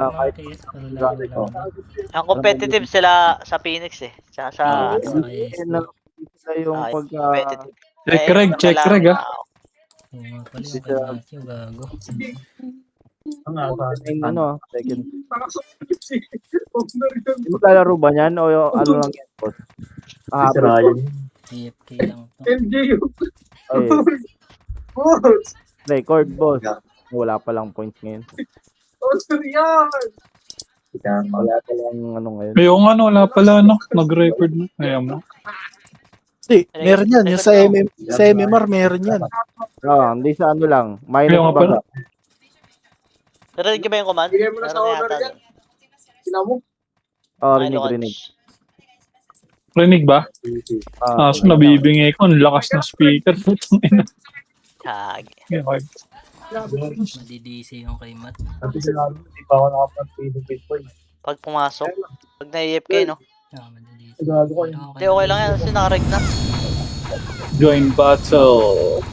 Kahit KS, pero grabe laro ko. lang. Ang competitive sila sa Phoenix eh. Tsaka sa Sa KS. Sila yung pagka... competitive. Check reg, check reg ah. Oo nga pala yung kay Matthew, gago. Second. Maglalaro ba niyan o ano lang yan, boss? AFK lang to. Record, boss. Wala pa lang points ngayon. Wala pa lang ano ngayon. Yung ano, wala pala ano, mag-record na. Ayan mo. Hindi, meron yan. Yung sa MMR, meron yan. Hindi sa ano lang. Minus Yung baga. Narinig ka ba yung command? Bigay mo na sa Meron owner yata yan. doon. Sila mo. Rinig. Rinig ba? So nabibingay ko. Ang lakas ng speaker. Putang ina. Kagi. Okay. Madi-DC yung kay Matt. Pag pumasok, pag na-AFK no? Madi-DC. Hindi, okay lang yan kasi nakareg na. Join battle.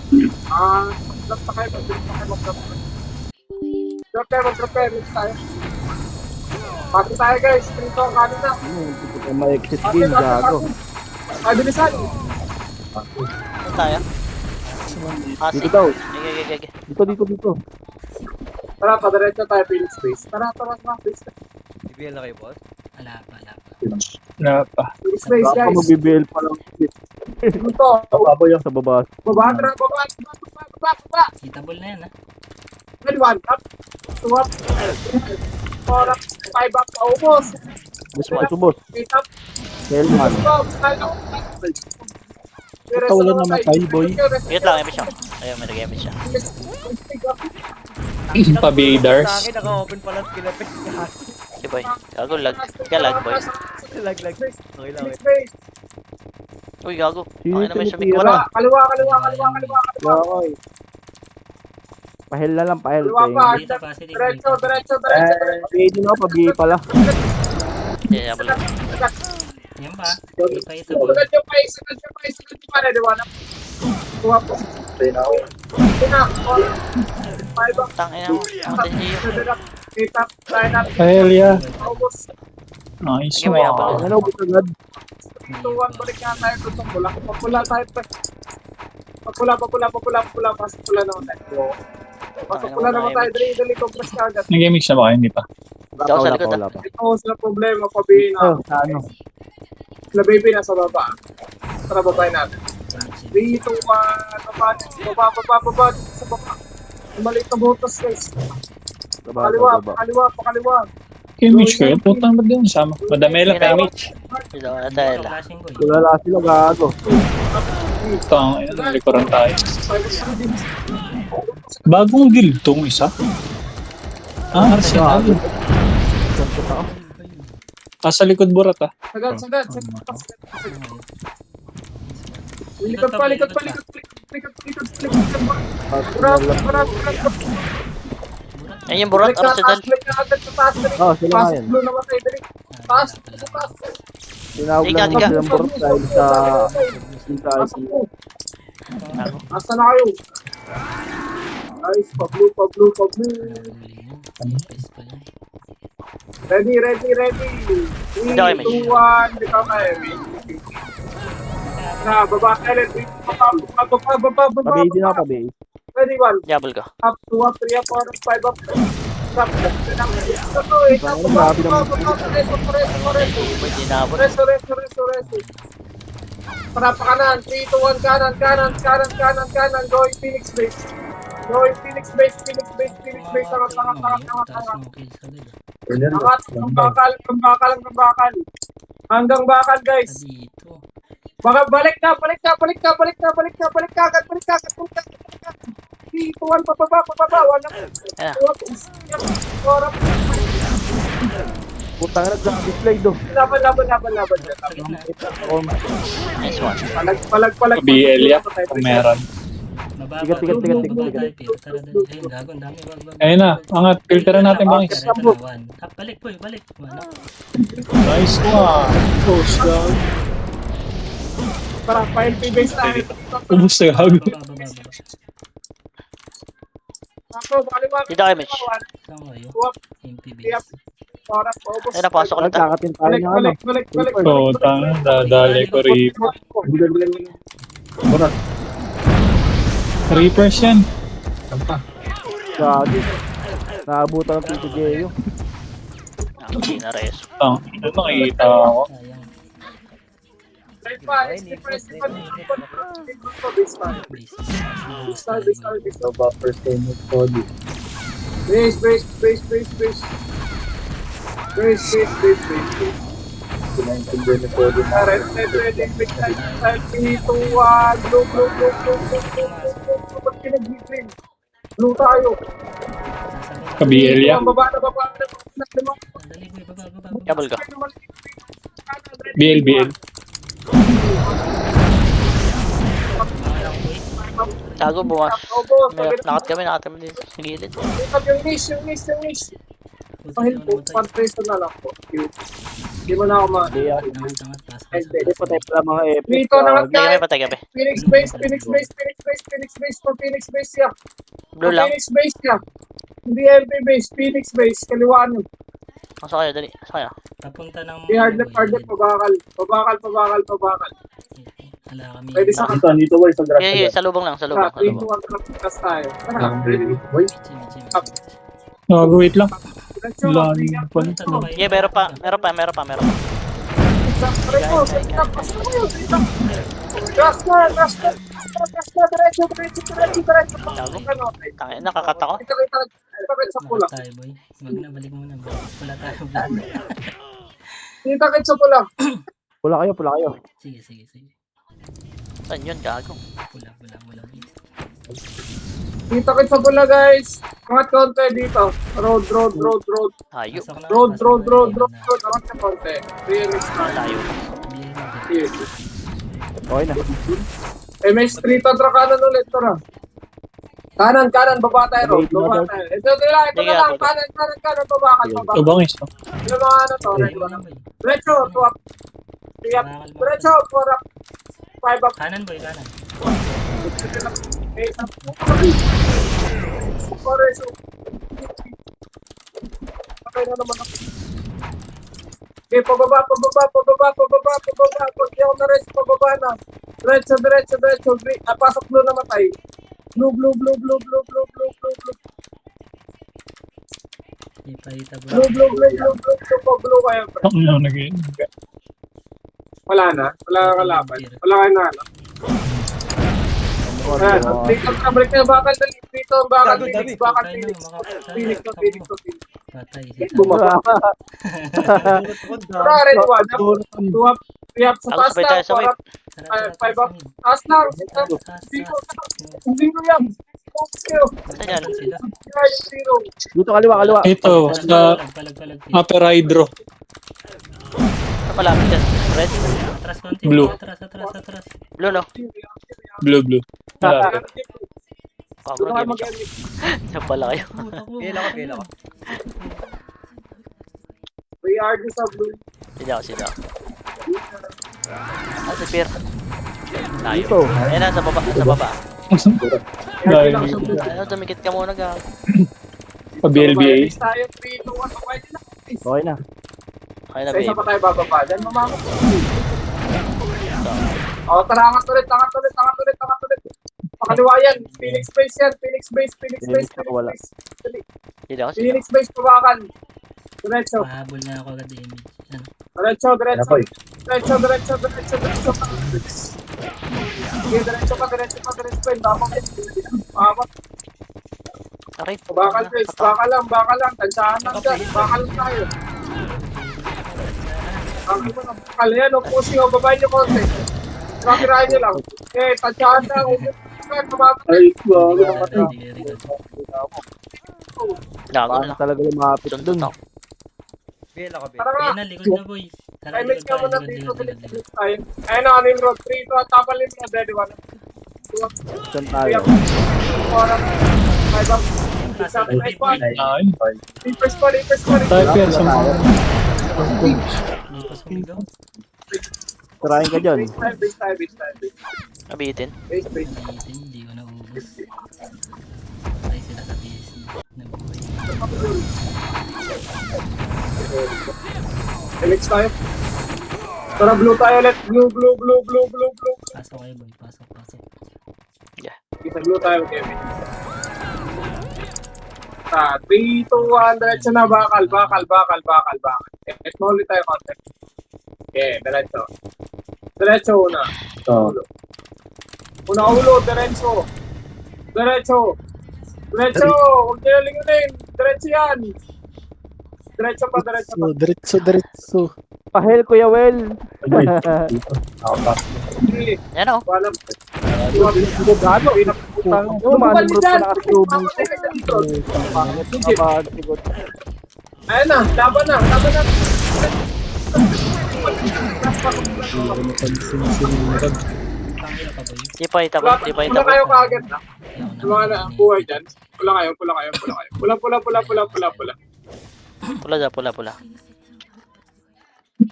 Drop na kayo. Drop tayo. Next tayo. Pati tayo guys. Dito ang kanin na. May exit game, gago. Ay, bilisan. Saan tayo? Dito daw. Gege. Dito. Tara, padiretso tayo Phoenix Base. Tara, please. BBL na kayo, boss? Wala pa. Wala pa. Phoenix Base Baka guys. mag-BBL pa lang. Dito. Babaw yan sa baba. Baba. Baba. Hitable na yan, ha? Ready, 1 up. 2 up. 4 up. 5 up. Paubos. Boss. 8 up. Hellman. Wala namatay, boy. Wait lang, epic siya. Ayun, may nag-epic siya. Pa-Vadars. Sa akin, naka-open pala at kinapit. Si boy. Gago, lag. Lag, boy. Lag. Okay lang. Uy, gago. Sino Okay naman siya. May tinitira? kuwala. Kaliwa. Gagoy. Pahel na lang, pahel. Kaliwa pa. Dito, positive. Diretso. Pwede na, pag-i pala. Yeah, bala. Yan ba? Hindi pa hitable. Sagad yung pa. Pare, di ba na? Kuha po. Tina. 5 up. Tangina mo. Matay siya. 8 up. 9 up. Hell yeah. Paubos. Nice Sige, maya pala. one. Ano, agad? 2-1, balik nga tayo doon sa pula. Papula tayo pa. Papula. Pasok pula naman tayo. Pasok pula naman tayo. Dali, compress ka agad. Nag-gaming siya ba kayo? Hindi pa. Diyan sa likod, Wala pa. Ito sila problema, pabihin na. Sa ano? Sila baby nasa baba. Tara, babayin natin. 3, 2, 1, baba. Sa baba. Maliit na butas, guys. Pakaliwa. Kay Mitch kayo? Putang ba't yung sama? Madami lang kay Mitch. Dito, natayala. Flashing ko. Wala sila, gago. Putang, nalikuran tayo. Bagong guild tong isa. Arsenal. Sa likod burat ah. Sagad. Likod pa. Burat. Ayun yung burat, Arsenal. Balik na agad sa taas. Sila nga yan. Blue naman tayo, dali. Taas. Tinawag Tiga, lang tiga. naman silang burot dahil sa Pasok po. Asa na kayo? Nice, pa-blue. Space pa yan. Ready. 3, 2, 1, become heavy. Na, baba tayo. Baba. Pabidi na, pabidi. Ready, 1. Jabal ko. Up, 2 up, 3 up, 4 up, 5 up. Stop. Boy, dinabot. Reso. Para pa kanan. 3, 2, 1, kanan. Going Phoenix base. Phoenix base. Angat. Taas mo kills agad. Angat. Ang bakal. Hanggang bakal, guys. Dito. Balik ka. Balik ka. 3, 2, 1, pababa. 1 up. Ayan. 4 up. Putang na, nag-display do. Laban. Sa gitna. Nice one. Palag. BL ya. Kung meron. Mababa. Tigat. Baba tayo, pero tara dali. Ayun, gago, ang dami. Wag. Ayun na, angat. Filteran natin bangis. Ito na, 1. Balik, boy, balik. Ano? Nice one. Close down. Para pa LP base tayo. Ubus na gago. Baba. Ako, kaliwa. Dito kayo, Mitch. Saan kayo? Tuwap. MP Yep. base. Para paubos. Ay, napasok ulit ah. Nagkakatin tayo Balik, ng ano. balik, balik, balik. Oo, tanga. Dadali ko Reaper. Reapers yan. Gagi. Naabutan ng Tito Geo. Hindi na res. Tanga. Ito nakikita ako. Sayang. Right pa, Ay, next need defense, food, defense, need defense, defense. Base. Start, start, start. So, buffer same with Cody. Base, base, base, base, base. Base, base, base, base. Pinaintindihan ni Cody na Red, red, red, red, red, red, red, 3, 2, 1, blue, blue, blue, blue, blue, blue, blue. Ba't pinag-green? Blue tayo. Kabielya. Baba na, baba na, baba na. Dali boy, baba, baba, baba. Yabol ka. BL. Tago bumas. Obo, Nakat kami din sa gilid. yung miss, yung miss, yung miss. Pahil po, Namatay. pan-tracer na lang po. Hindi mo na ako ma... Tangat, taas. Hindi. Patay pala mga epic. Dito na Gagi. Hindi kami patay gabi. Phoenix base, Phoenix base, Phoenix base, Phoenix base, for Phoenix base ya. Blue lang. Phoenix base ya. Hindi MP base, Phoenix base, kaliwaan nyo. Asa kayo, dali. Asa kayo? Papunta ng... Di hard left, pabakal. Pabakal, pabakal, pabakal. Wala kami. Pwede sa Dito boy, sa grass. Yeah, salubong lang, salubong. 3, 2, 1, tapos tayo. Tara, ready. Chimi. Gago, wait lang. Diretso, Lagi tingnan. pala. Yeah, meron pa. Diretso, tingnan, pasto mo yun, tingnan. Gas na, diretso. Gago. Ano, Tangin, nakakata ko. kita sa pula. Tayo boy. Wag na, balik muna. Wala tayo. Kita sa pula. Pula kayo. Sige. Saan yun, gago? Pula. Kita sa pula, guys. Angat konti dito. Road. Tayo. Road. Angat ka konti. Phoenix na. Tayo. Okay na. MS3 to, kanan ulit. Tara. Kanan, baba tayo. Baba tayo. Ito na lang. Kanan, baba. Ito bangis. No? Yung mga ano to. Diretso, tuwap. Diretso, tuwap. 5 up. Kanan boy, kanan. 8 up. Okay na naman ako. Okay, pababa. Pag yung na-rest, pababa na. Diretso. Pasok blue na matay. Blue. Ipahita boy. Blue kayo. Ang ano naging. Wala na. Wala kang kalaban. Wala kayo na. Ayan, dito ka, balik na yung bakal. Dito ang bakal. Phoenix. Phoenix. Patay. Bumaba. Tara, red one. Tuwap. Tiyap sa taas Sabay na. tayo sa Para, wave. 5 up. Taas na. Zero yan. Okay. Saan yan? Zero. Dito kaliwa. Ito, sa Palag. Upper Hydro. Ano malapit yan? Red? Atras konti. Blue. Atras. Blue, no? Blue. Malapit. Gago na game siya. Saan pala kayo? Pila ko. We are sa blue. Sila ako. Si Pierre. Tayo. Dito. Ayan na, sa baba. Dahil Ano, dumikit ka muna, gago. pa-BLBA. Tayo 3, 2, 1. Pwede na. Okay na. Okay na, Sa isa babe. pa tayo bababa. Diyan mamamok. O, tara, angat ulit. Pakaliwa yan. Phoenix base yan. Phoenix base. Wala. Hindi ako sila. Phoenix base, pabakan. Diretso. Pahabol na ako agad image. Ano? Diretso. Sige, diretso pa. Pahabol. Aray. Bakal base. Baka lang. Tansyahan lang dyan. Bakal lang tayo. Bakal yan. O, pushing. O, babayin nyo konti. Kakirahin nyo lang. Okay, tansyahan lang. Ay, Gago Paano na. talaga lumapit Suntot dun? ako. Pila ko. Tara nga. Ayan na, likod na boy. Tara, Ay, let's likod go muna tayo, dito. likod. Ayun na, anim road. 3, 2, tapal yung road. Ready, 1. Saan tayo? 5 up. Asa, Nice one. Ay, Leapers pa. tayo Pierre sa mga. Lupas kumigaw. Tarahin ka dyan. Base tayo. Nabitin. Base. Hindi ko naubos. Patay sila sa base. Nabuhay. Helix tayo. Tara, blue tayo ulit. Blue. Pasok kayo boy, pasok. Isa blue tayo, Kevin. 3, 2, 1, diretso na. Bakal. Technology tayo contact. Okay, diretso. Diretso una. Una ulo, diretso. Huwag niyo lingunin. Diretso yan. Diretso pa. Diretso. Pahel, Kuya Well. Okay. Yan o. Wala. Gado. Putang mo, manimrot ka na kasubong. Ayan na, laban na. Tangina ka boy. Di pa itabol. Wala kayo kaagad na. Wala na ang buhay dyan. Pula kayo. Pula.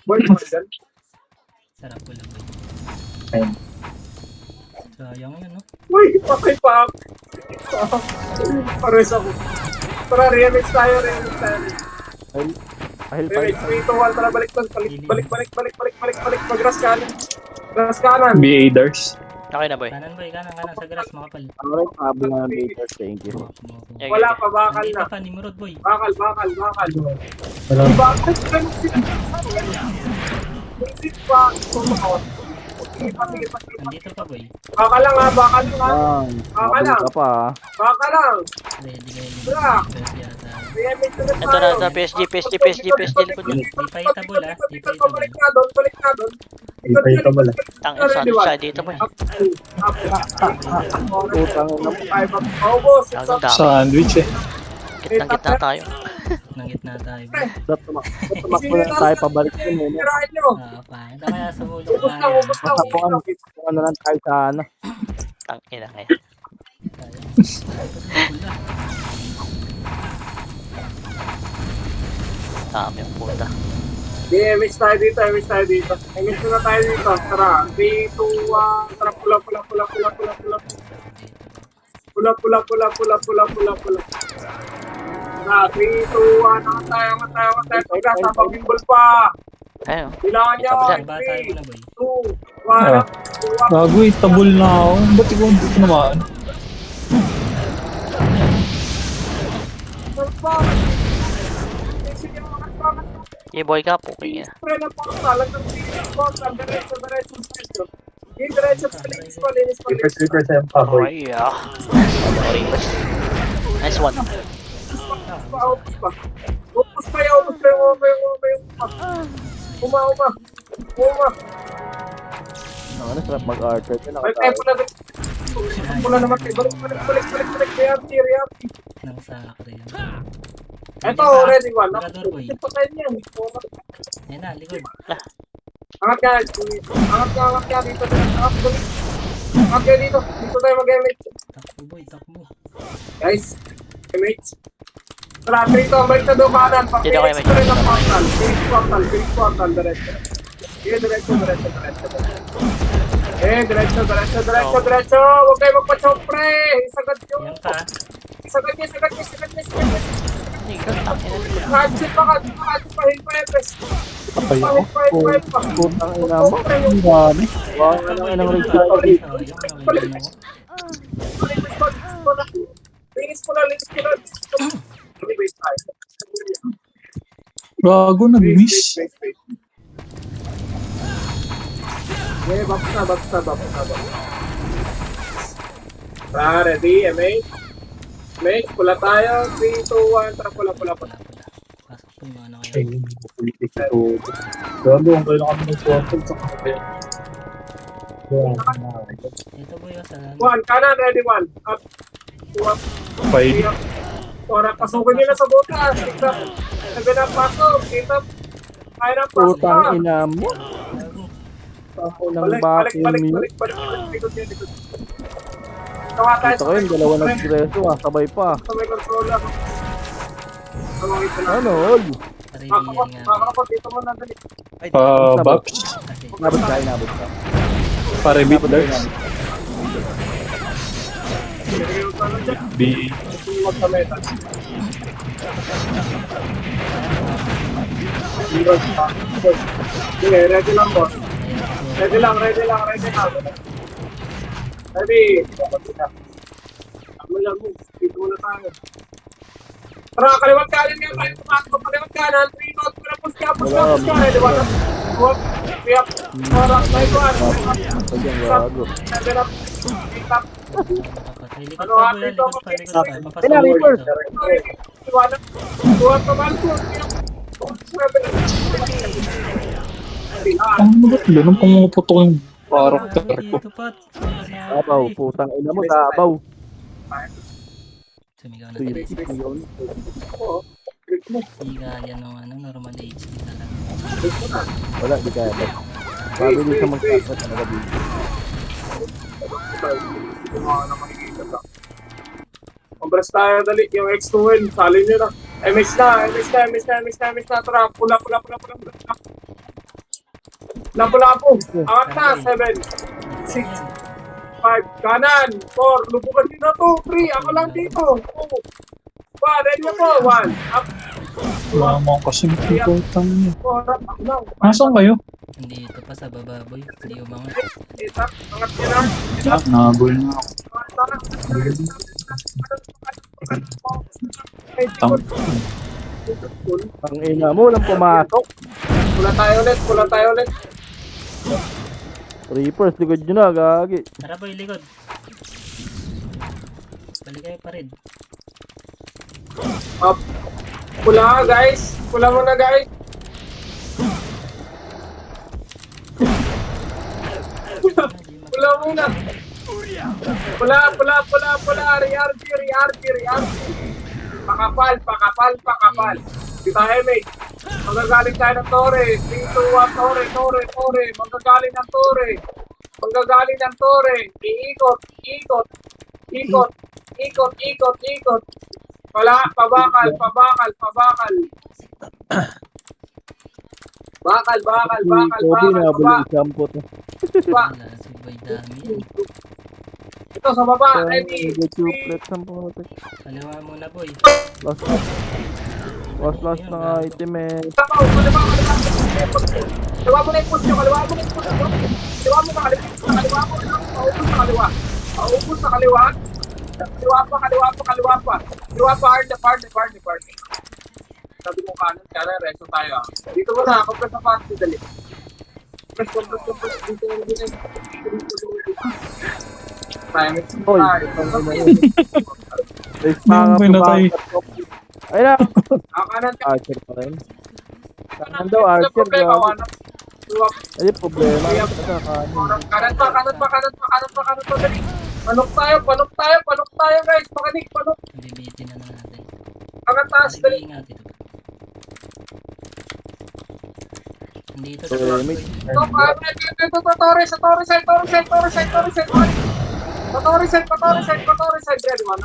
Buhay mo dyan. Sarap pula boy. Sayang yun no? Uy, patay pa ako. Pares ako. Tara, remix tayo. Pahel, Remix, 3, 2, 1, tara, balik. Mag-ras kanan. Ras kanan. B-Aiders. Okay na boy. Kanan boy, kanan sa grass makapal. Alright, habol na ng Lakers. Thank you. Yeah, Wala pa, bakal Nandito na. pa, Nimrod boy. Bakal. Bakal Sige pa. Nandito pa boy. Bakal lang ha. Baka lang. ka pa. Baka lang. Ready kayo. Wala. First yata. Remix ulit Ito tayo. na, PSG, likod niya. Di pa itabol ah. Di pa itabol. Balik na doon. Tangin, saan dito boy. Putang ina. Paubos. Ang dami. Sandwich eh. Gitna tayo. Nang gitna tayo boy. Tumakbo na tayo pabalik yun. Tirahin nyo. Pahit na kaya sa mulo Ubus na. Kung ano lang tayo sana. Tangin na ngayon. Dami ang puta. MX tayo dito. MX na tayo dito. Tara. 3, 2, 1. Tara, pula. Tara, 3, 2, 1. Angat tayo. Pagkas, pabimbol pa. Ayun. Kailangan nyo. Baba tayo 3, muna boy. 2, 1. Gago eh, tabol na ako. Ba't ikaw dito naman? Boy ka po. Kaya. Pre na po, talag ng Phoenix po. Diretso, linis pa. Okay, Sorry. Nice one. Upos pa yung Uma. Ano, sarap mag-archer. Ay, pula na. Pula naman kayo. Balik. Reality. Nang sakre yan. Ito, ready one. Mirador boy. Ito kayo niyan. Ayan na, likod. Angat ka dito. Angat ka dito. Dito tayo mag-emit. Takbo boy, takbo. Guys, emit. Tara, 3 to. Balik na doon kanan. Dito kayo, Pag-emit ko rin ang portal. Finish portal. Diretso. Sige, diretso. Diretso. Huwag kayo magpa-chop, pre. Isagad nyo. Ayan ka. Isagad nyo. Tangin na. Hatchet pa. Pahil pa. Patay ako. Putang ina mo. Ang dami. Wala na lang ng result. Linis ko na. Anyways, tayo. Gago, nag-miss. Okay, box na. Tara, ready, MH, pula tayo. 3, 2, 1, tara, pula. Pasok po yung ano kayo. Gago, ang kailangan kami ng portal sa kapatid. Ito boy, sa 1, kanan, ready, 1. Up, 2, up, 3 Five. up. Tara, pasukin nyo na sa butas. 6 up. Sabi na pasok. 8 up. 9 up, pasok Putang pa. ina mo. Ako ng Balik. vacuum yun. Likod niya. Tawa tayo Ito ko yun, dalawa nag-preso sabay pa. sa may controller. Tawagin ko na. Ano, ol? Makakapot dito mo na dali. Baps. Kasi, Nabot ka. Pare-beat dars. B. Sumunod sa meta. Sige, ready lang, boss. Ready lang. Ready. Ano lang mo, dito muna tayo. Tara, kaliwat kanan nga tayo. Tumakbo, kaliwat kanan. 3 notes, push ka. Ready, 1 up. 3 up. 4 up, 9 1. Seven up. 8 up. Likod Ano, pa, happy boy. to, Likod pa. okay. Papasok Ayun na, mo Reaper. dito. 1 up. 2 up naman. 2 up. Ang ba't ganun pumuputok yung character ko? Dito, Pat. Dabaw, putang ina mo, dabaw. Sumigaw na tayo. Hindi kaya nung normal HD talaga. Wala, di kaya. Mabilis sa mag-start na gabi. Ombres tayo, dali. Yung X2 win. Salin nyo na. MS na. Tara, pula. Pula po. Angat na. 7, 6, 5, kanan. 4, lubugan nyo na to. 3, ako lang dito. 2, 1, ready na po. 1, up. Wala mo kasi putang niya. 4, up. Ako lang. Nasaan kayo? Hindi ito pa sa baba, boy. Hindi umangat. 8, up. Angat nyo na. Nabol na ako. Tang. Ang ina mo, walang pumatok. Pula tayo ulit. Reapers, likod nyo na, gagi. Tara, boy, likod. Balik kayo pa rin. Up. Pula guys. Pula muna guys. Pula muna. Pula. Re-RG. Pakapal. Di tayo, mate. Magagaling tayo ng Torre. 3, 2, 1, Torre. Magagaling ng Torre. Ikot. Wala, pabakal. Kobe na, buling shampoo to. Wala, si boy dami. Ito sa baba, ready. Suplet, sampung natin. Kaliwa muna, boy. Last na item eh. Kaliwa mo na yung push nyo. Paubos sa kaliwa. Kaliwa pa. Hard. Sabi mo kanan, kaya resto tayo. Dito mo na, compress sa party, dali. Compress. Dito. Tayo. Yung pinatay. Ay na! Kanan ka. Archer pa rin. Kanan daw, Archer. Ay, problema. Kanan pa, dali. Panok tayo guys. Pakanik. Bibitin na natin. Angat taas, dali. Ingat ito. Dito sa boy. Ito, Torre side, ready mo na.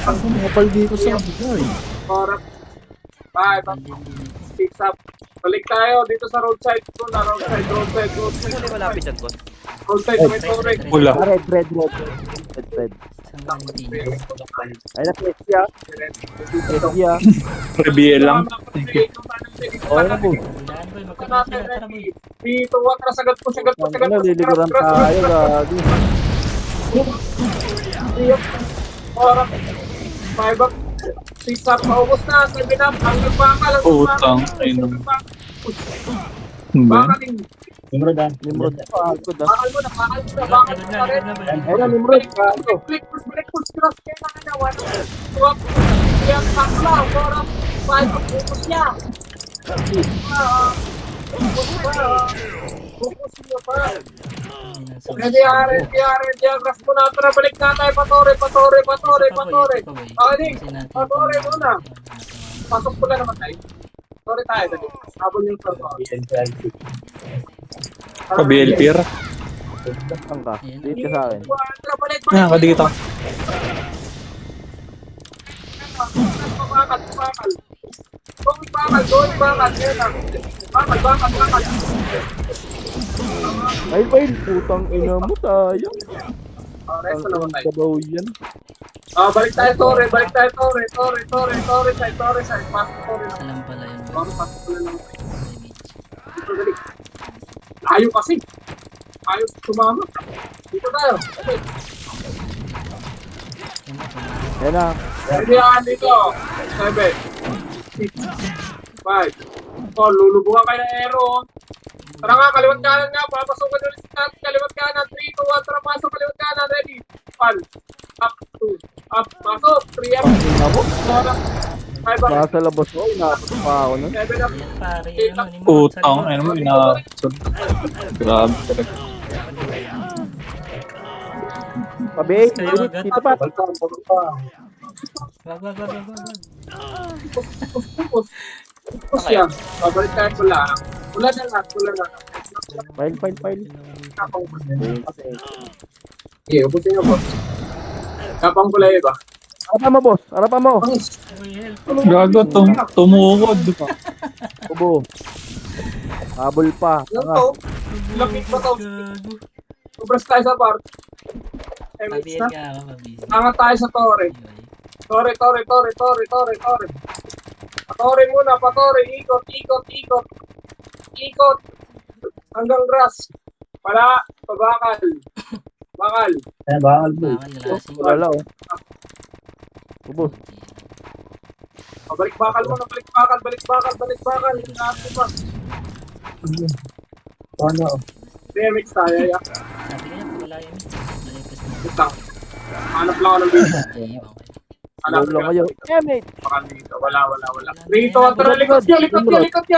Ang kumapal dito sa bigay. 4, 5, 6 up. Balik tayo dito sa roadside. Roadside. Ano malapit dyan, boss? Roadside sa may Torre. Wala. Red. San Valentin. Ay na, Kesya. Rebiel lang. Okay na po. Ulan, boy. Magkakita sila. Tara, boy. Dito, watras, sagat po. Ano, liliguran tayo, gagi. 3 up. 4 up. 5 up. 6 up. Maubos na. 7 up. Hanggang bakal. Putang ina. Bakaling. Nimrod, pagod ah. Bakal mo na. Bakal mo na rin. Ay na, Nimrod. Click, push, cross. Kaya nakanawan. 2 up. 3 up. Sakla. 4 up. 5 up. Focus niya. Focus niya pa. Ready, graph mo na. Tara, balik na tayo. Patore. Okay, Patore muna. Pasok ko lang naman tayo. Sorry tayo, dali. Habol yung Patore. Pa-BLPR. Saan ka? Dito ka sa akin. Tara, balik. Nakakadikit ako. Bakal. Bakal. Yan na. Bakal. Ay, putang ina mo tayo. Resto Ang naman tayo. sabaw yan. Balik tayo, Torre. Balik tayo, Torre. Torre side. Pasok, Torre. Alam pala yun. Torre, pasok ko lang. May beach. Dito, dali. Ayaw kasi. Ayaw sumama. Dito tayo. Okay. Yan ba? Yan na. Ready yan dito. 7, 6, 5. Lulubukan kayo ng aero. Tara nga, kaliwat kanan nga. Papasok ka ulit natin. Kaliwat kanan. 3, 2, 1. Tara, pasok. Kaliwat kanan. Ready. 1. Up, 2. Up. Pasok. 3 up. 4 up. 5 up. Nasa labas ko. Inapot pa ako nun. 7 up. Yan pare. Yan ano. Utang, ano mo, inasod. Grabe talaga. Pabi, Kaya agad. dito pa. Wag. Pus yan. Babalik tayo pula. Pula na lang. File. Kapang pula. Okay, ubusin nyo, boss. Kapang pula ba? Harapan mo. Gago, tumukod. Ubo. Habol pa. Ano to? Lapit pa to. Ubras tayo sa bar. Pabiyan ka ako, pabisi. Angat tayo sa Torre. Torre. Patore muna, patore. Ikot. Hanggang grass. Wala. Pabakal. Bakal. Bakal lasing. Wala oh. Ubo. Balik bakal muna, balik bakal. Inaati pa. DMX tayo, ya. Sabi kaya wala yun. Malipas na. Utang. Hanap lang ako ng base. Okay. Hanap Ulo kayo. Mate. Baka dito. Wala. Rito, tara, likod nyo.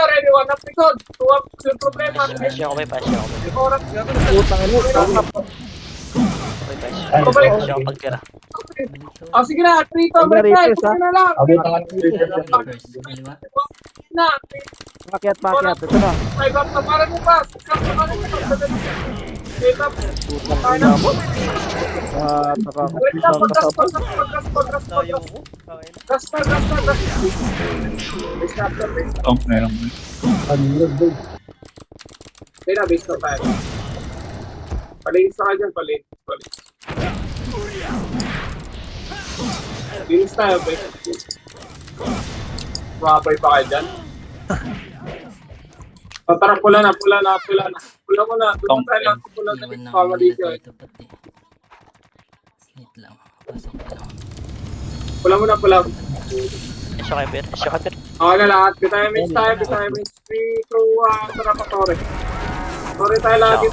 Ready, 1 up, likod. 2 up, yung problema. Pass ako, may pass ako. Oras. Utang ino. May pass. Pabalik. Pass ako pagkira. Sige na, Rito, balik tayo. Sige na lang. First. Kaliwa. Na, Pakyat. Ito na. 5 up na para mo pa. 6 up na para mo pa. 8 up. Utang ina mo. Balik na, Nakakasisang kasabot. pagkas. Gas na. Base na, base. Utang, meron mo. Kaya na, base na tayo. Palinis na ka dyan, palinis. Linis tayo, base. Mabay pa kayo dyan. Tara, pula na. Pula muna. Doon tayo lang. Pula na. Iwan na Pama kami dito. nila dito pati. Wait lang. Pasok pa lang. Pula muna. Pass ako, Pir. Okay na lahat. Vitamins tayo. 3, 2, 1. Tara pa, Torre. Torre tayo lagi.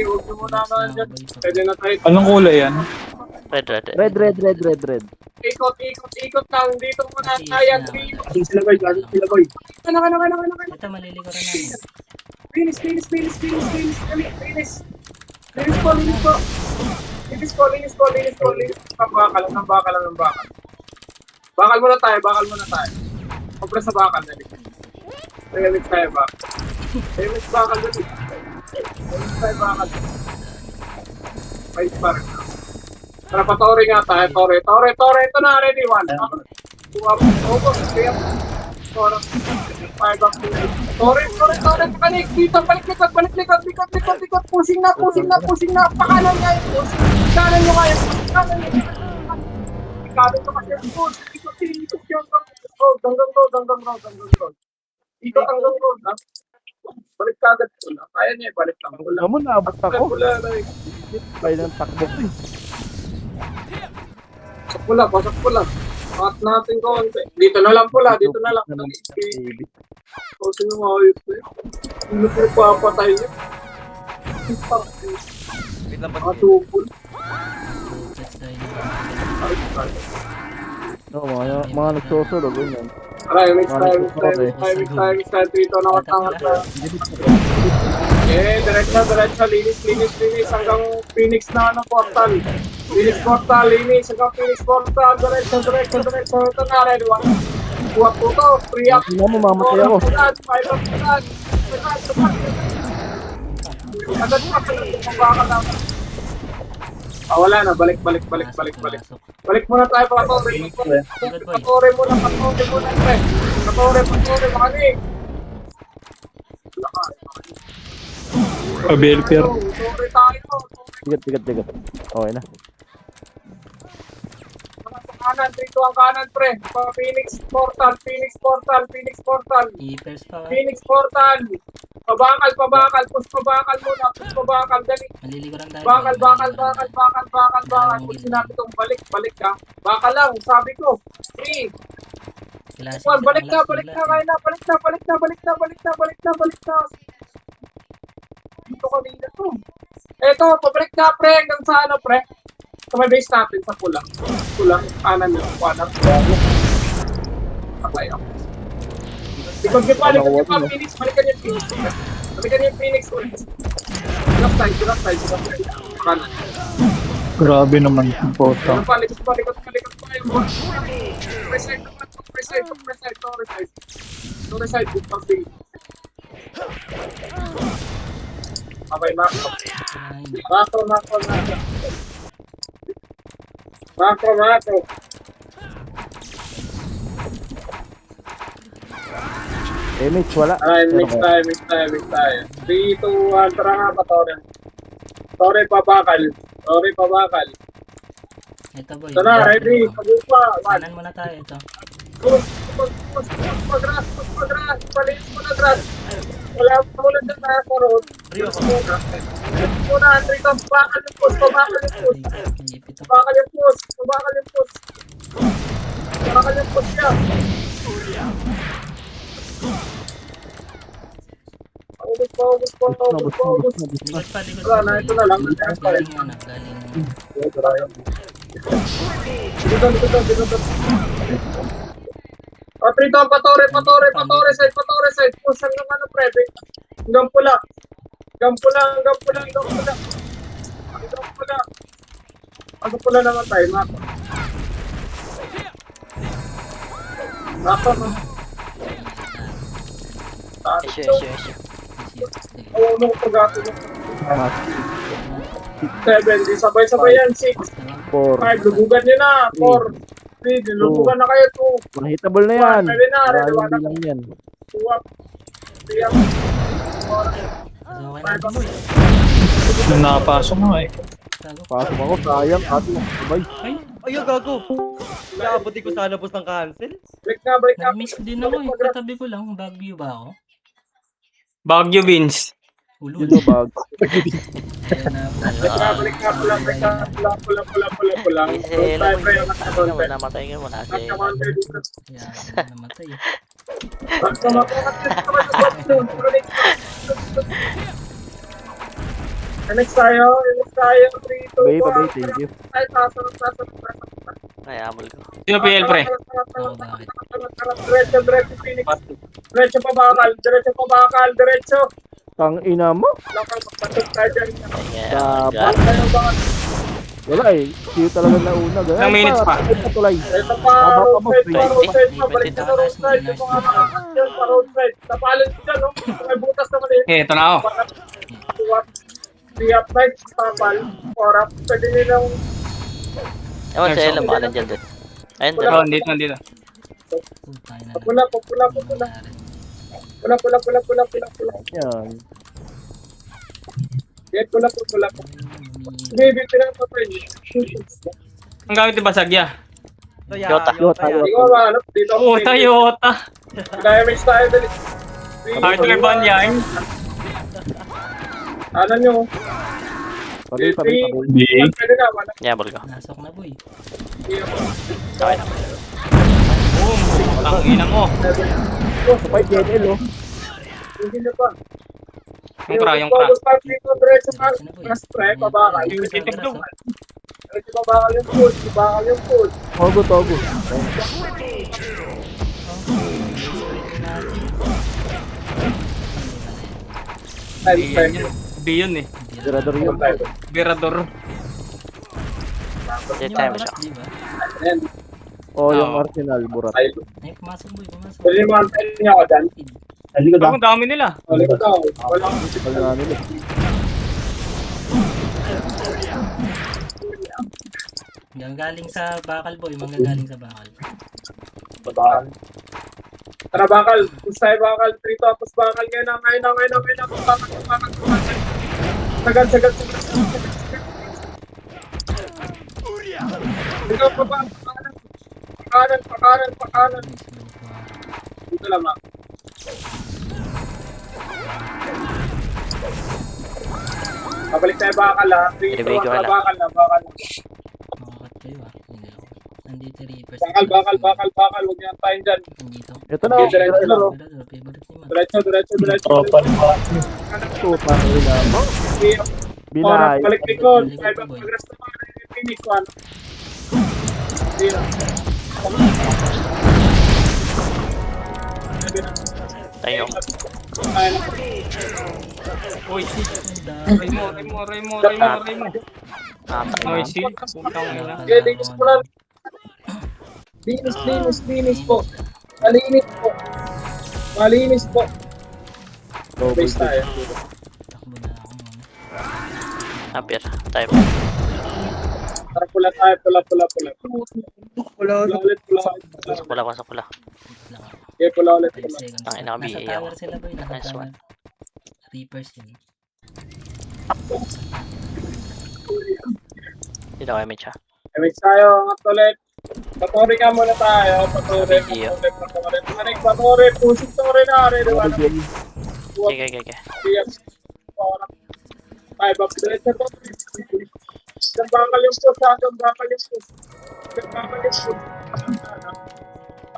Huwag nyo muna naman dyan. Pwede na tayo. Anong kulay yan? Red. Red. Ikot lang. Dito muna tayo. 3. Sila boy. Ano. Ito malilikuran namin. Finish. Dali, finish. Linis po. Ang bakal. Bakal muna tayo. Pagpras sa bakal, dali. Remix tayo, bakal. Remix bakal, dali. Remix tayo, bakal. Fight pa rin. Tara, patore nga tayo. Tore. Ito na, ready. 1 up. 2 up. Focus. 3 up. 4 up. 5 up. Tore. Pakanik. Dito. Balik likod. Pushing na. Pakanan nga yung push. Kanan nyo nga yung push. Kanan nyo kasi yung push. Ikot yung road. Hanggang road. Dito hanggang road. Balik ka agad. Kaya niya. Balik lang. Wala mo na. Basta ko. Wala. Kaya ng takbo ko eh. Pasok pula. Angat natin konti. Dito na lang. Baby. O, sino mga ayos na yun? Sino po papatay niya? Wait lang, Mga tupol. Focus tayo. No, mga nagsusulog. Ganyan. Aray, mix tayo. Dito nakatangat na. Diretso. Linis. Hanggang Phoenix na portal. Linis. Hanggang Phoenix portal. Diretso. Ito na, ready. 2 up po to. 3 up. Tingnan mo, mamatay ako. 5 up. Agad pa. Bakal na. Wala na. Balik. Pasok. Balik muna tayo para Torre. Patore muna. Patore. Makanig. Pabelper. Torre tayo. Tigat. Okay na. kanan, 3, 2 ang kanan, pre. Phoenix Portal, Phoenix Portal, Phoenix Portal. Keepers pa. Phoenix Portal. Pabakal, pabakal. Push pabakal muna. Push pabakal. Dali. Malilikuran tayo. Bakal, bakal, bakal, bakal, bakal, bakal. Kung sinabi kong balik, balik ka. Bakal lang, sabi ko. 3, Classic. 1, balik na, balik na, kaya na, balik na, balik na, balik na, balik na, balik na, balik na. Dito kanina to. Eto, pabalik na, pre, hanggang sa ano, pre. Sa may base natin, sa pula. Pula, kanan yun, kanan. Patay ako. Likod niyo pa, Phoenix, balikan niyo yung Phoenix. Balikan niyo yung Phoenix ulit. Left side, left side, left side. Kanan. Grabe naman yung photo. Likod pa, likod pa, likod pa, likod pa. Preside, preside, preside, preside. Preside, good pang Phoenix. Okay, Marco. Marco, Marco, Marco. Marco, Marco. Mitch, wala. Ay, mix tayo, mix tayo, mix tayo. 3, 2, 1, tara nga pa, Tore. Tore, pabakal. Tore, pabakal. Ito boy. Ito na, ready. Pagupa. Kanan muna tayo ito. Push, push, push, push, pagras, push, pagras. Palinis mo na, gras. Wala pa ulit na tayo sa road. Push muna, Andre, bakal yung push, pabakal yung push. Keep ito. Pabakal yung push, pabakal yung push. Pabakal yung push niya. Ubus po, ubus po, ubus po, ubus. Likod pa, likod Wala pa. na, ito na lang. Galing ano, galing. Patrito, patore, patore, patore, side, patore, side. Push hanggang ano, prebe. Hanggang pula. Hanggang pula, hanggang pula, hanggang pula. Hanggang pula. Ang pula naman tayo, mako. Mako, mako. Issue, issue, issue. Oo, nung pag-ato mo. 7, di sabay-sabay yan. 6, 4. 5, lubugan nyo na. 4, 3, lubugan na kayo. 2, Mahitable na yan. Pwede na, rin. Maraming lang yan. 2 up. 3 up. 4, So, okay na. 5 up. Nung nakapasok nga eh. Gago. Pasok ako, sayang. Ato lang. Sabay. Ay, Ayun, gago. Naabuti ko sana boss ng cancel. Break na, break na. na-miss din ako eh. Katabi ko lang. Baguio ba ako? Baguio Vince. Ulul. Yun o, bag. Ayun na. Balik na, pula, break na. Pula. Kasi Don't alam time, pre, ang mo, nakakontent. namatay ka muna kasi Nakakontent dito. Yan, namatay eh. Next tayo, 3, 2, 1. Babay, babay. Thank you. Ay, taso. ay amol ko. Sino PL pre? Diretso, Phoenix. Diretso pa bakal, diretso. Tang ina mo. Lakang magpatok tayo dyan. Ayan, Dapat. Tayo bakal. Wala eh. Siyo talaga nauna. Ganun. Ilang minutes pa? Patulay. Ito pa, roadside pa. Balik ka sa roadside. Yung mga nakakas dyan pa roadside. Tapalan ko dyan, no? May butas naman eh. Ito na ako. Tuwap. 3 up, 5, tapal. 4 up. Pwede nilang Ewan sa Ella, baka nandyan din. Ayun din. Oh, dito, dito. Tayo na. pula. Pula. Yan. Get pula. Baby, pinapatay niyo. Ang gamit ni Basagya. Yota. Hindi ko mahanap dito. Oh, Toyota. Damage tayo dali. Hardware ban yan. Ano nyo? Pabay. Pwede na, wala. Yeah, amol ko. Nasok na boy. Okay na. Boom. Ang ina mo. Sabay, JNL oh. Hindi na pa. Yung crack. Focus pa dito, diretso pa. Mas pre, pabakal. Diretso pabakal yung push. Togo. B yun eh. Tirador yun. Birador. Jet time siya. Di ba? O, yung Arsenal, burat. Ay, pumasok boy. Pumasok. Pwede mo antayin niya ako dyan. Ang dami nila. Wala ko daw. Wala ko. Wala nga nila. Galing sa bakal boy. Manggagaling sa bakal. Pabakal. Tara bakal. Push tayo bakal. 3 tapos bakal. Ngayon na. Bakal. Sagad. Ikaw pa ba? Pakanan. Dito lang, ma. Babalik tayo bakal, ha. 3, 2, 1, bakal na. Makakat kayo ah. Hindi ako. Nandito reapers. Bakal. Huwag niyo tayo dyan. Nandito. Ito na, Diretso lang. Favorite ni Matt. Diretso. Tropa ni Matt. Putang ina mo. Oras, Binay. balik likod. Tayo ba progress naman. Finish one. Zero. Tayo. Uy, Raymo. Ay, si. Putang ina. Okay, linis po lang. Linis po. Malinis po. Base tayo. Takbo na ako muna. Apir. Time. Tara pula tayo, pula. Pula ulit. Pasok pula. Wait lang ako. Okay, pula ulit. 5 seconds. Tangin na, Nasa BA tower ako. sila boy. Nasa Nice tower. one. Reapers yun. Dito kayo, Mitch, ha? Emix tayo, angat ulit. Paturi nga muna tayo. Paturi. Pusing tore na. Okay. Ay, babalik na to. Gambakal yung push.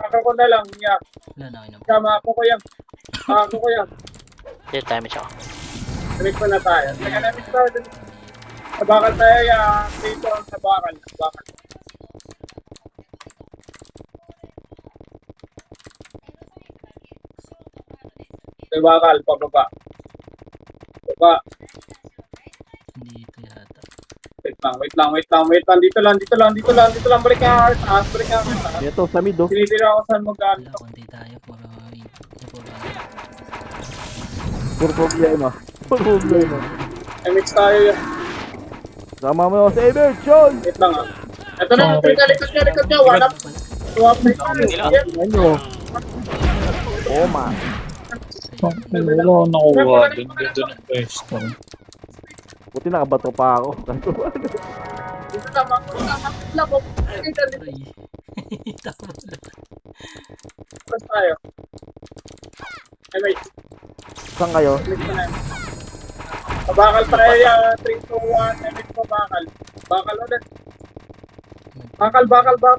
Ako ko na lang, yeah. Wala na ako. Tama, ako ko yan. Dito tayo, Mitch, ako. Emix pa na tayo. Nag-emix tayo. Sabakal tayo, yeah. Dito ang sabakal. Sabakal, pababa. Dito yata. Wait lang. Dito lang. Balik nga. Taas. Ito, sa mid, oh. Sinitira ako saan mag-ano. Wala, konti tayo. Puro Puro problema. Emix tayo yan. Sama mo yung saber, Sean! Wait lang ah. Ito na, likod niya. One up. Two up na yun. Ano? Oh, man. Wala akong nakuha dun. Ganda ng pwesto. Buti nakabato pa ako. Dito lang, makapit lang. Aray. Takbo na. Tapos tayo. Emix. Saan kayo? Emix na yan. Pabakal tayo yan. 3, 2, 1. Emix pa bakal. Bakal ulit. Bakal.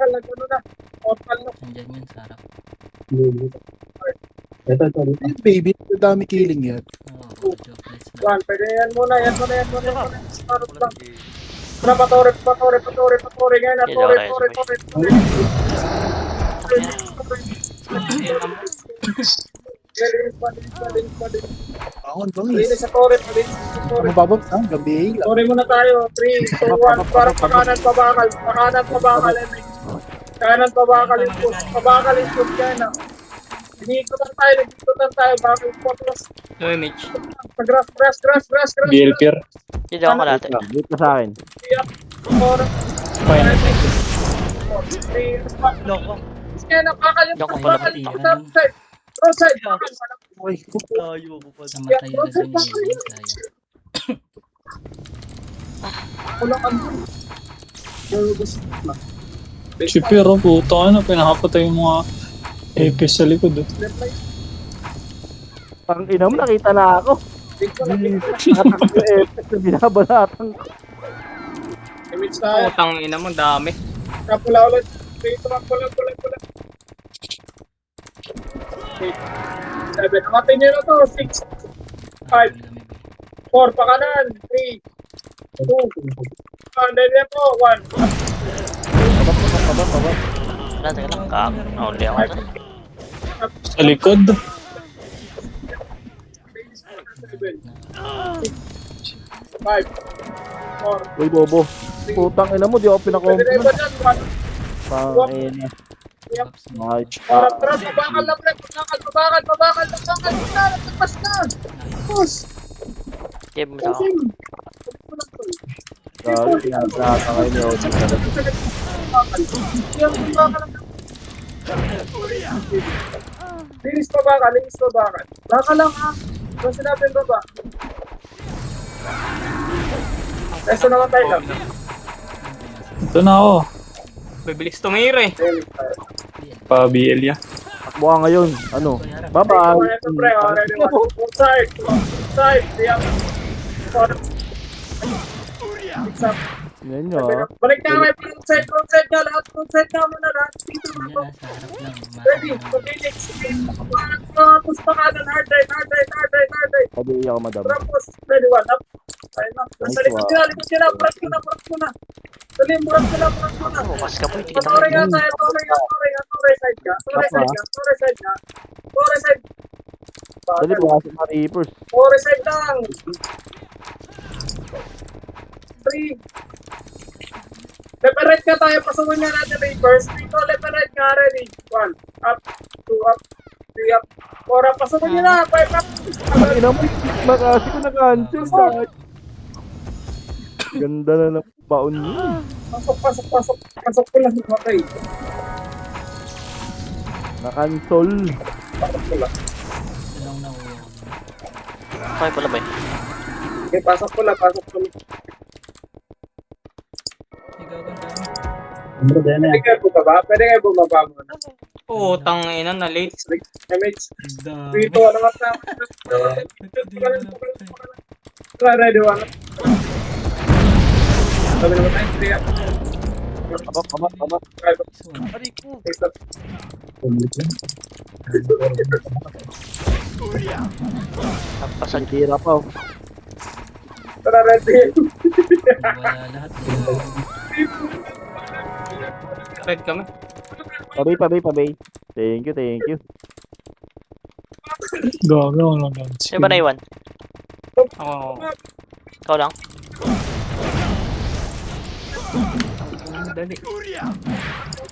Nagano na. Portal no. Nandyan yun sa harap. Baby, dami killing yan. Oo, jobless na. Yan, pwede yan muna. Parang lang. Tara, patore. Ngayon na, tore. Linis pa. Bakon, Linis bangis. sa tore. Mababag saan? Gabi. Tore muna tayo. 3, 2, 1. Parang pakanan pabakal. Emix. Kanan pabakal yung push. Kaya na. Nagikutan tayo. Bakal po. Uy, Mitch. Grass. BLPR. Dito ako kalate. Dito ka sa akin. Tore. Fine. 3, 2, 1. Loko. Kaya napakal yung Loko push. pala. Bakal. Roadside. Tayo ko pa. Namatay na dun yung tayo. Si Pero, puto pinakapatay yung mga epis sa likod. Pang ina mo, nakita na ako. Nakatakbo yung effect na binabalatan ko. Image tayo. Putang ina mo, dami. Kapula ulit. Dito lang, pula. 7. Namatay niyo na to. 6, 5, 4 pa kanan. 3, 2, 1. Then po. 1. Teka lang. Only ako na. Sa likod. 7. 5, 4. Uy, bobo. Putang ina mo, di ako Pwede pinakompo. na iba dyan. 1. Pang ina. Nice. Harap, babakal na pre. Babakal. Nagpas na. Push. Give mo sa ako. Grabe, pinagkakata kayo ni Odi. Linis pa bakal. Baka lang ha. Kung sinabi yung baba. Resto naman tayo lang. Ito na ako. Bibilis tumira eh. Linis tayo. Pa BL ya. Takbo ka ngayon. Ano? Kuya, Bye-bye. Ito, pre. Ready one. Full side. Full side. Yep. Mix up. Yan nyo ah. Balik na may front side na lahat. Front side na muna lahat. Dito na Diyan to. na, sa harap lang. Ready. Pag-inix. Tapos pa kanan. Hard right. Sabi ako madam. Tapos, ready one. Up. Ayun na. Nasa likod sila. Purat ko na. Dali, purat ko na. Bukas ka po, hindi kita Tore makita. nga tayo. Tore side ka. Tore side. Dali po kasi mga reapers. Tore side lang. 3. Left and right ka tayo. Pasukin nga natin reapers. Dito, left and right nga. Ready. 1. Up. 2 up. 3 up. 4 up. Pasukin nyo na. 5 up. Ang ina mo, makasi ko na-cancel dahil. Ganda na ng baon niya. Pasok ko lang. Okay. Na-cancel. Pasok ko lang. Dalawang nakuha ko. Okay pala ba yun? Okay, pasok ko lang. Ikaw ganda. Pwede kayo bumaba muna. Putang ina na late. MH. Ganda. Dito, ano ka na? Ready, one. Sabi naman tayo, 3 up. Kabak. Iso. Pasag. Tira pa oh. Tara, ready. Wala lahat. Red kami. Pabay. Thank you. Gago lang lang. Sino ba naiwan? Oo. Ikaw lang? Dali.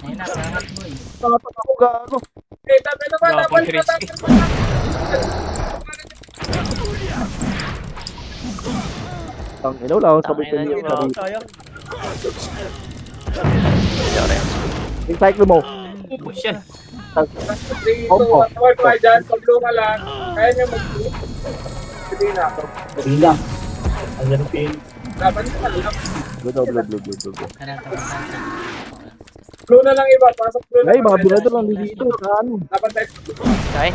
Ayun na, karat boy. Tapat ako gago. Okay, tabi na ba? Gapang Balik na crispy. Ang ina wala akong sabay Tangina kayo. niyo, Wala tayo. Sorry. Yung cycle mo. Push yan. 3, 2, 1, tawag tayo dyan. Pag-blue ka lang, kaya nyo mag-blue. Hindi na ako. Dapat nyo lang. Blue. Karat ako sa Blue na lang iba. Pasok blue Ay, mga binado lang dito. Saan? Dapat tayo. Okay?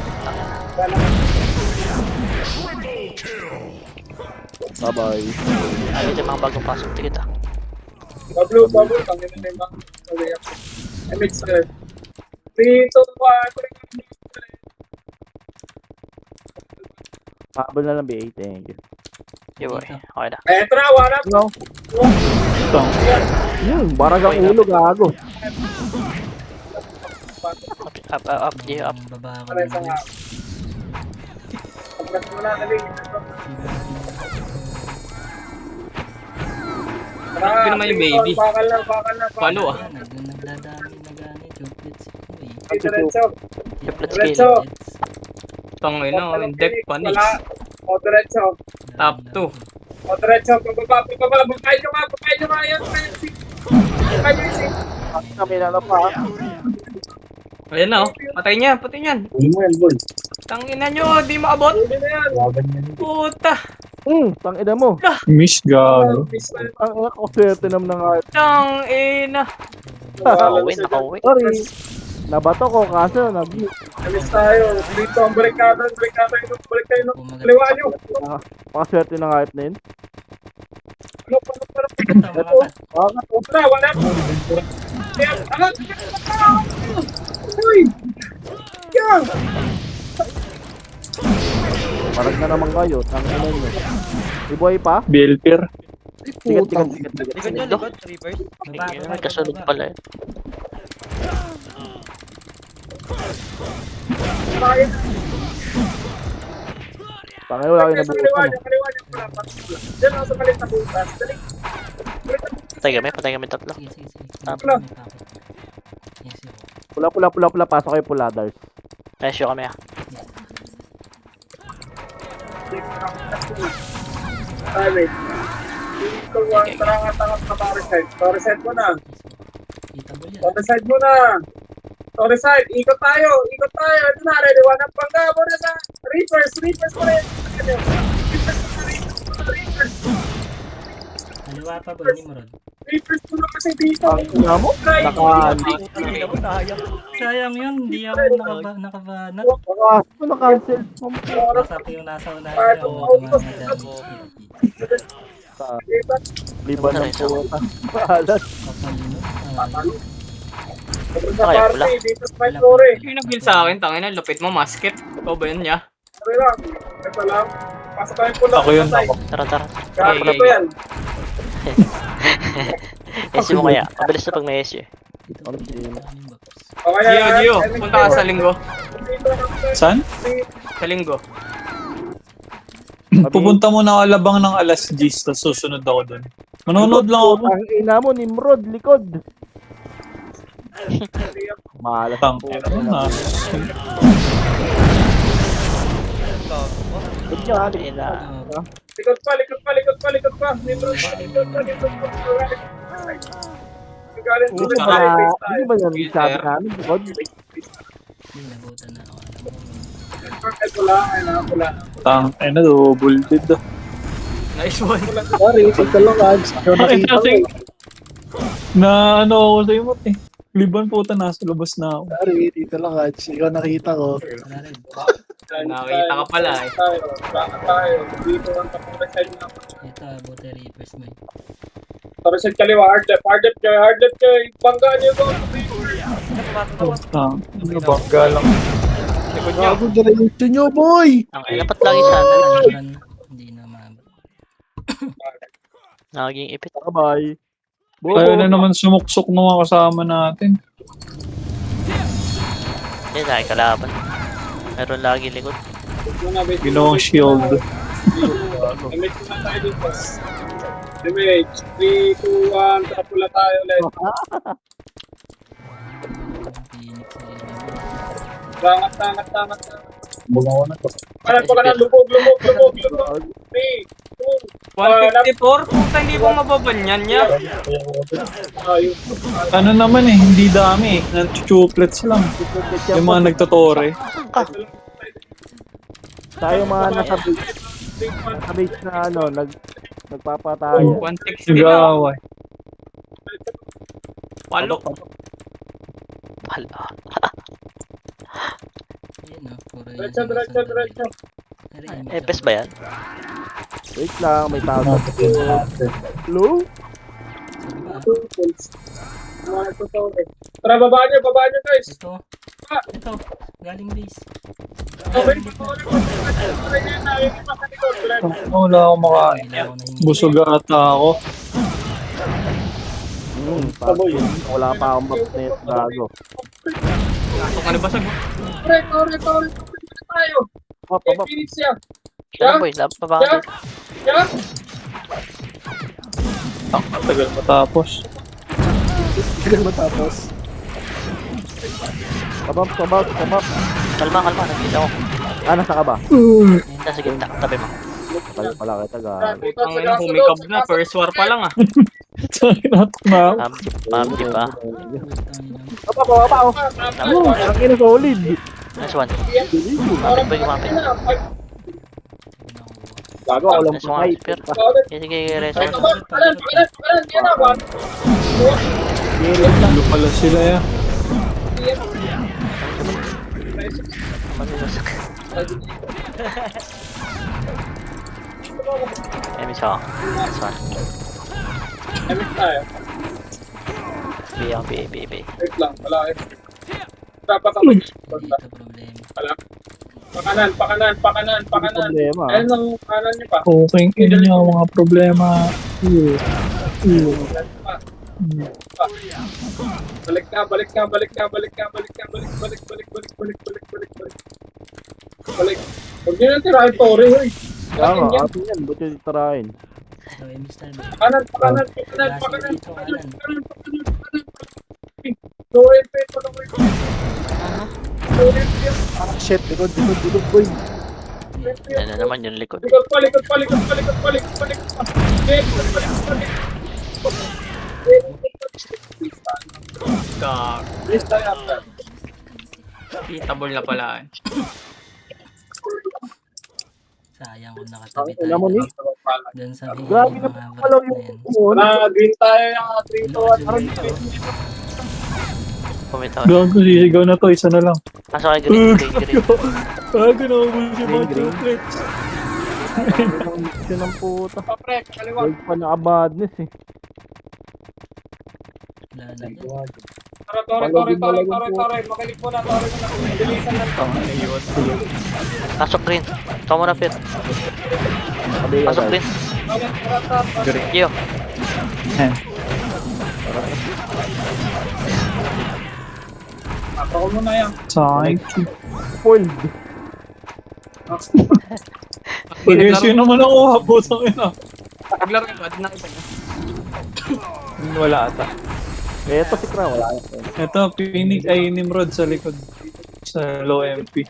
Bye-bye. Ano yung mga bagong pasok? Tigit ah. Blue. Tangin na yung mga. MH na rin. 3, 2, 1. Habol na lang BA. Thank you. Yo boy. Okay na. Eto na, warap. No? Barang ang ulo gago. Up. Yeah, up. baba ako. Para isang nga. Pagkat mo na, dali. Hindi naman yung baby. Bakal na. Palo ah. Nagdadami na gani. Chocolate si Uy. Diretso. Let's Diretso. kill. Tang ina, in deck panis. O, diretso. Top 2. O, diretso. Pababa. Bukay nyo nga. Yan. Bukay nyo yung Kami na lang pa. Ayan na oh. Patay niyan. Tang ina nyo, di maabot. Huli na yan. Puta. Tang ina mo. Miss gago. Ang ina ko swerte naman na nga. Tang ina. Nakauwi. Sorry. Nabato ko kaso Alis tayo. Dito ang balik natin. Balik kayo. Kaliwa nyo. Pakaswerte ng hype na yun. Ano? Tara, wala. Yan. Ano? Uy! Yan! Parang na naman kayo. Tang ina nyo. Iboy pa? BL pair. Tigat. Likod nyo, likod. Reapers. Ay, kasunod pala eh. Kaya. Tangay wala kayo Sa nabuo. kaliwa nyo. Diyan ako sa palit na butas. Dali. Patay kami tatlo. Sige. Tapos na. Yes, yun. Pula. Pasok kayo pula, Dars. Ayos yun kami ah. Ay, wait. Dito, tara nga tangat na Torreside. Torreside mo na. Kitable yan. Torreside mo na. Torreside, ikot tayo. Ito na, ready. One up pang mo na sa Reapers mo rin. Reapers. Kaliwa pa ba ni Morod? Papers ko na kasi dito. Ina mo? Naka... Sayang yun, hindi ako nakabanat. Naka-cancel. Masap yung nasa unahan niya. Oo, tumamadami. Liban ng puta. Bahalat. Kapalino. Sa Kaya pala. party, dito sa may floor eh. Yung nag-build sa akin, tangina, lupit mo, masket. Ikaw ba yun niya? Sabi lang. Ito lang. Pasok tayo pula. Ako yun, ako. Tara, tara. Kaya Okay, ko yan. SU mo kaya. Mabilis na pag may SU. O kaya, Gio, punta ka sa linggo. Saan? Sa linggo. Pupunta muna ako Alabang ng alas 10, tapos susunod ako doon. Manonood lang ako. Ang ina mo, Nimrod, likod. Mahalat Tang, ang puta. Likod nyo ha, likod Ina. Likod pa, likod pa, likod pa, likod pa. Libro pa, likod pa, likod pa. Galing ko rin pa. tayo. Hindi ba yan sabi namin, likod? Nabutan na ako. Ay, pula, ay na, pula. Tang, double dead. Nice one. Sorry, ito lang Ads. Ikaw nakita ko. Na ano ako sa imot eh. Liban puta, nasa labas na ako. Sorry, dito lang Ads. Ikaw nakita ko. Wala rin. Nakita ka pala eh. Tayo. Dito ang tapos side na. Ito, buti reapers mo eh. Tapos side kaliwa, hard left kayo, hard left kayo. Banggaan niyo ko. Tang, bangga lang. Likod nyo. Bago diretso nyo, boy! Ang dapat lagi sana. Iban, hindi na mabot. Naging ipit. Bye. Kaya na naman sumuksok ng mga kasama natin. Hindi, lagi kalaban. Meron lagi likod. Ginawang shield. Damage na tayo dito. Damage. 3, 2, 1. Tara pula tayo ulit. Phoenix sa inyo. Tangat. Kanan pa kanan. Lubog. 3, 2, 154? Puta, hindi mo mababanyan niya. ayun. Ano naman eh, hindi dami eh. Nag-chuplets lang. Yung mga nagtotore. Tayo mga nasa base na ano, nagpapatayo. 160 na. Nag-aaway. Palo. Hala. Ayun o, puro yun. Diretso. Epes ba yan? Wait lang, may tao. Hello? Tara, babaan nyo guys. Ito, galing base. Wala akong makain. Hindi ako nahingi. Busog ata ako. Wala pa akong map net, gago. Pasok ka na basag. Tore, tayo. Hop. Finish siya. Yan boy, pabangan dito. Yeah. Ang tagal matapos. Sige matapos. Kabab. Kalma, nakita ko. Nasa ka ba? Nasa gitna, tabi mo. Wala kita, gago. Ang ina, humikab na. First war pa lang ah. Natok na ako. Ma'am, di ba? Baba. Ang ina solid. Nice one. Mapit boy, kumapit. Gago, ako lang Nice one, fight. spear. Sige, reso. Ano pala sila ya? Manilusak. Miss ako. Nice one. B. Wait lang, wala eh. Dapat ako. Dito problema. Pakanan. Problema. Ayun ang kanan niyo pa. Okay, ina niya ang mga problema. Balik. Huwag niyo nang tirahin Tori, hoy. Kaya nga, atin yan. Ba't yung titirahin? So, Mr. Pakanan. Shit, likod, boy. Yan na naman yung likod. Likod pa. Gag. Please tayo after. Hitable na pala. Sayang kung nakatabi Alam mo tayo. ni? Dyan sa may Grabe na mga pala baras na yung yan. phone. Green tayo yung 3 to 1. Parang dito. Pumitaw. Gago, sisigaw na to. Isa na lang. Pasok kay green. Gago na ako si Green, Bad green. Chocolates. Ang mission ng puta. Pre, kaliwa. Huwag pa naka-badness eh. Wala na dyan. Tore. Makinig muna, tore muna. Bilisan lang to. Pasok green. Ikaw muna, Pit. Kabila Pasok tayo. green. Tore. Gio. Ako muna yan. Sayang. Spoiled. Pag-issue naman ako. Habutang ina. Naglaro ka ba? Di nakita niya. Wala ata. Eto si Kra, wala. Ito, Phoenix ay Nimrod sa likod. Sa low MP.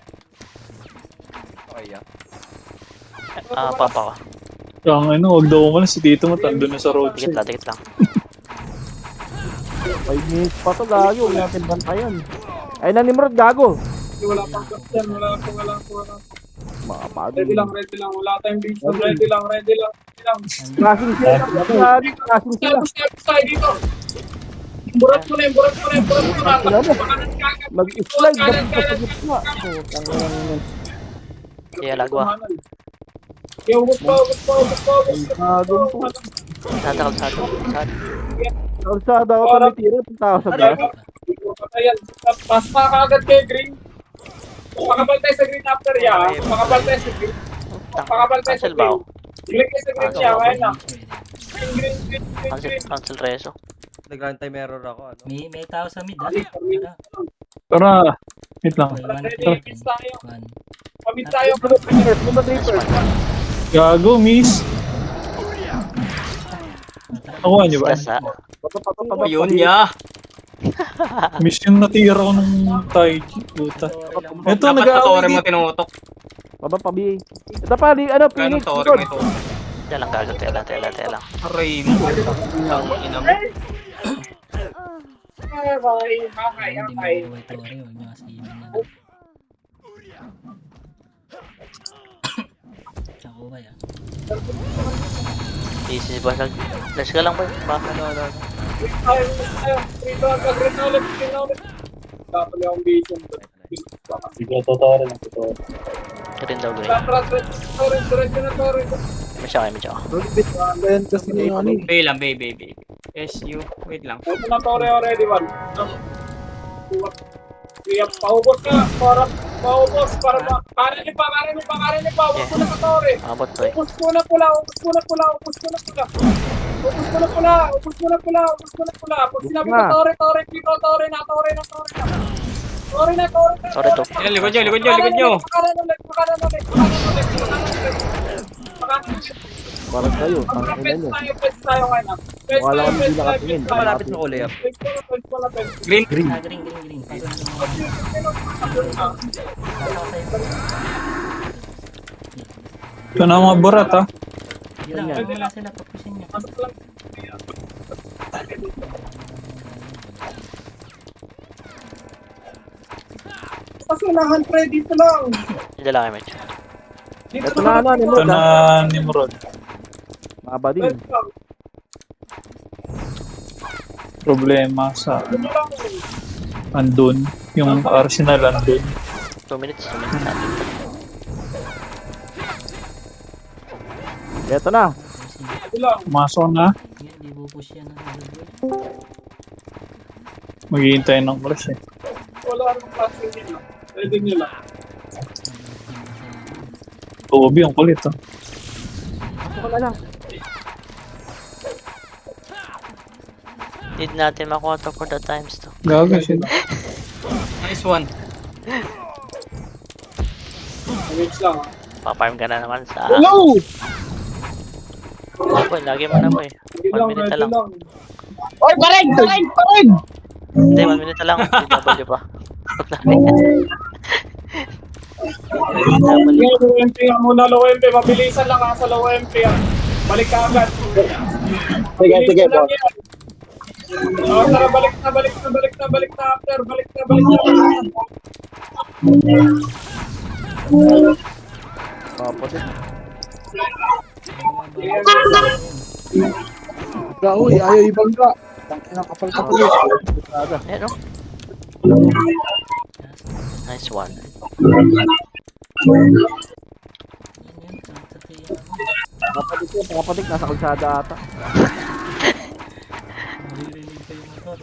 Papa ko. Ang ano, huwag daw mo si Tito mo, tando na sa road Dikit side. lang. 5 minutes pa to, gago. Huwag natin bantayan. Ay na Nimrod, gago. Wala pang question. Wala. Makapagod. Ready lang. Wala tayong vision. Ready lang. Crashing sila. Crashing sila. Step tayo dito. Burat mo na. Mag-slide. Dapat sa gitna. Putang ina yun. Kaya lagwa. Ubus pa. Gagong po. Kalsada. Kalsada ako tumitira. Punta ako sa bar. Ayan. Mas makakaagad kay Green. Pakabal tayo sa Green after ya. Pakabal tayo sa Green. Cancel ba ako? Click kayo sa Green ya. Ayan na. Green. Cancel reso. Nag-runtime error ako. Ano? May tao sa mid, ah. Tara. Tara, wait lang. Okay, 1 Ready, miss tayo. 1. Pamit tayo. Lima tripper. Gago, miss. Nakuha niyo ba? Gasa. Ayun niya. Miss yung natira ko ng Taiji. Puta. Ito, Dapat sa tore mo nag-aaway. tinutok. Baba pa, BA. Ito pa, ano, Kaya Phoenix. ng tore mo ito. Yan lang gago. Tela. Aray mo. Ang ina mo. Hindi mo buhay tore. Huwag nyo kasi yun na. Ako ba yan? Easy basag. Let's ka lang boy. Baka. Green ulit. Dapat yung vision. Green daw green. Tore. May siya kayo. Ayan kasi yung ano. Bay lang, bay. SU. Wait lang. Ito na Tore already, one. Kaya paubos ka, paubos, para ba? Karin pa. Ubus mo na sa Tore. Abot boy. Ubus mo na pula. Pag sinabi ko Tore na. Sorry to. Yan, likod nyo. Makanan ulit. Parang kayo. Ang ina nyo. Pwede tayo ngayon. Wala kami hindi nakatingin. Malapit na uli. Green. Green. Pasok nyo. Ito na mga burat ha. Yun lang, wala sila. Papusin nyo. Pasulahan, pre, dito lang. Hindi lang kayo. Dito Ito na, Ito Nimrod. na Nimrod. Maba din. Dito lang. Problema sa Dito lang. andun. Yung Arsenal andun. 2 minutes natin. Ito na. Dito lang. Pumasok na. Yan, di pupush yan. Maghihintay ng clash eh. Wala akong passing nila. Pwede nila. Toby, ang kulit ha. Pasok na lang. Need natin makuha to for the times to. Gago sila. Nice one. Wait lang. Paparm ka na naman sa... Hello! Boy, lagi mo na boy. Sige 1 lang, minute ready lang. lang. Oy, paring! Hindi, 1 minute lang. DW pa. DW. Low MP ang muna, low MP. Mabilisan lang sa low MP. Balik ka agad. Sige, Lang boss. yan. Tara, balik na after. Balik na. Opposite. Uy, ayaw ibang ka. Tangin ang kapal ka tuloy. Ayan o. Nice one. Papatik, nasa kalsada ata. Naririnig ko yung motor.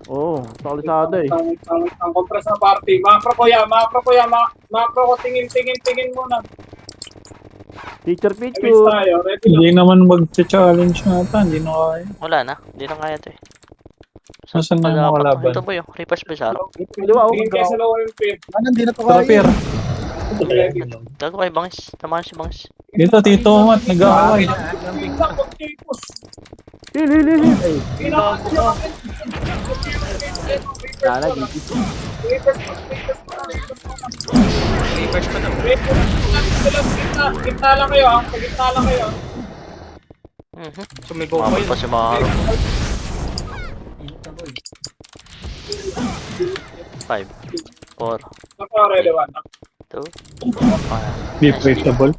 Oo, sa kalsada eh. Ang compress na party. Macro ko, tingin muna. Teacher Ready picture. tayo, ready lang. Hindi naman mag-challenge nata. Hindi na kaya. Wala na. Hindi na kaya to eh. Nasaan na yung mga kalaban? Ito ba yung Reapers Bizarro? Kaliwa, oh. Tingin kayo sa lower field. Hindi na to Tara, kaya. Pier. Gago kay Bangis. Tamahan si Bangis. Dito, Tito Mat. Nag-aaway. Tingnan, pag-tipos. Hil. Ay, Pinaka-akin. sana, gigit. Reapers pa na. Gitna lang kayo, ha? Sa gitna lang kayo. Sumigaw ko Mamot yun. pa si Maro. Inta boy. 5, 4, Naka-ready one. 2, Be predictable.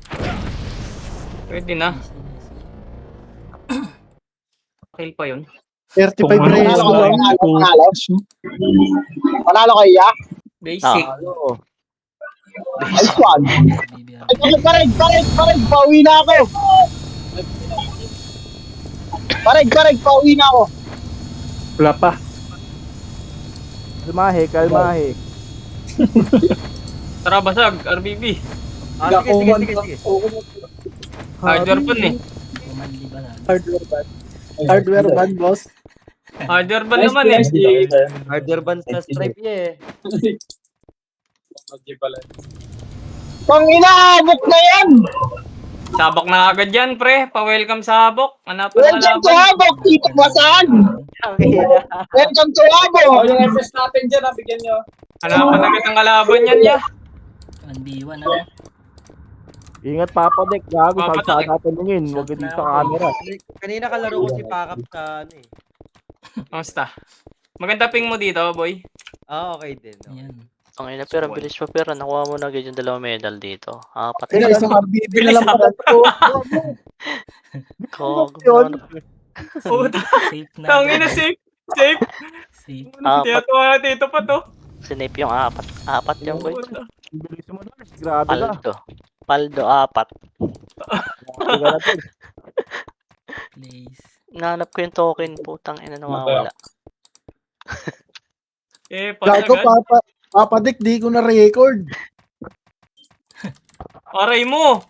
Pwede na. Kill pa yun. 35 Kung ano, reso wala lang. yung Panalo kayo, ya? Basic. Oo. Nice one. BBR. Ay, parig, pauwi na ako. Parig, pauwi na ako. Wala pa. Kalmahe. Tara basag, RBB. Sige. Hardware pan eh. Kumandi ba lang? Hardware ban, boss. Hardware ban naman eh. Hardware ban sa stripe niya eh. Pang inaabot na yan. Sabok na agad yan, pre. Pa-welcome sabok. Hanapan na Welcome to laban. Habok, Tito Basan. Welcome to Habok. Yung FS natin dyan, ha? Bigyan nyo. Hanapan agad ang kalaban yan, ya. 1v1 ano? Ingat papadik, gago. Papadik. Kalsada tumingin. Huwag ka dito sa camera. Kanina kalaro ko si Pakap sa ano eh. Kamusta? Maganda ping mo dito, boy. Okay din. Okay. Ayan. Ang ina, pero bilis pa, pero nakuha mo na agad yung 2 medal dito. Apat Kaya isang RBB na lang pala to. ko. Puta. Safe na. Tangina, safe. Safe. Safe. Tiyatuwa na dito pa to. Sinape yung 4. 4 yung boy. Puta. Bilis mo na. Grabe ka. Paldo 4. Place. Nanap ko yung token, putang ina, nawawala. Gago, Pasagad. papadik, di ko na record. Aray mo.